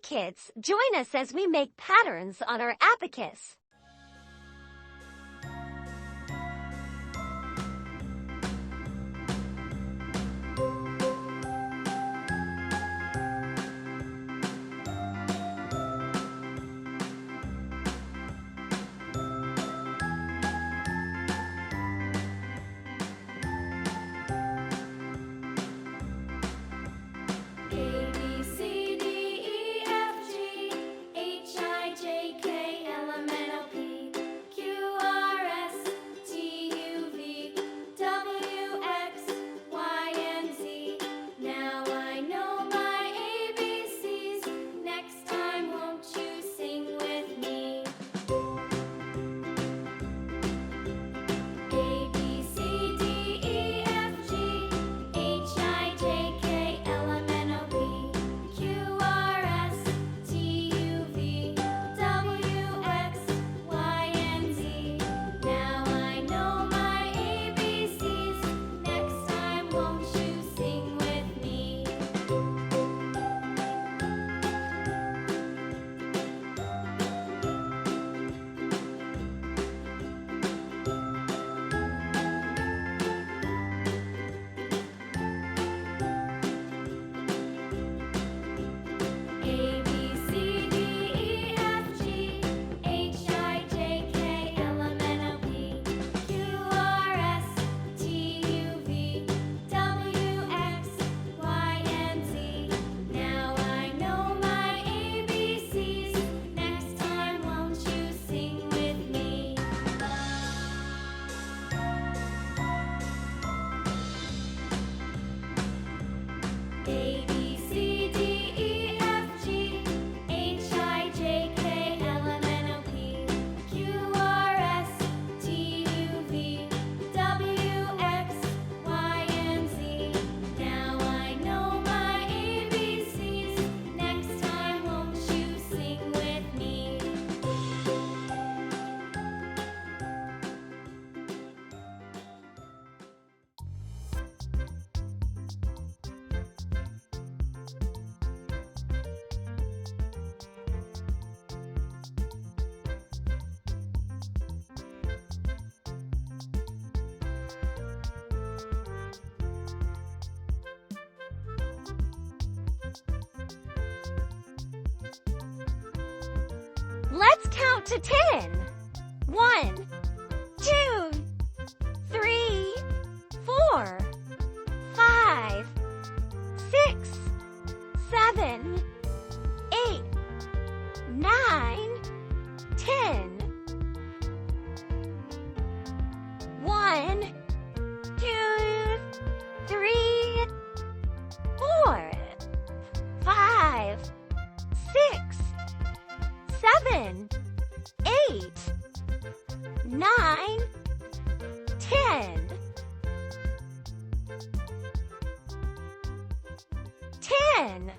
kids, join us as we make patterns on our abacus. Let's count to 10. 1, 2, 3, 4, 5, 6, 7, 8, 9, 10. 1, 2, 3, 4, 5, 6, 7, 8, 9, 10. 10.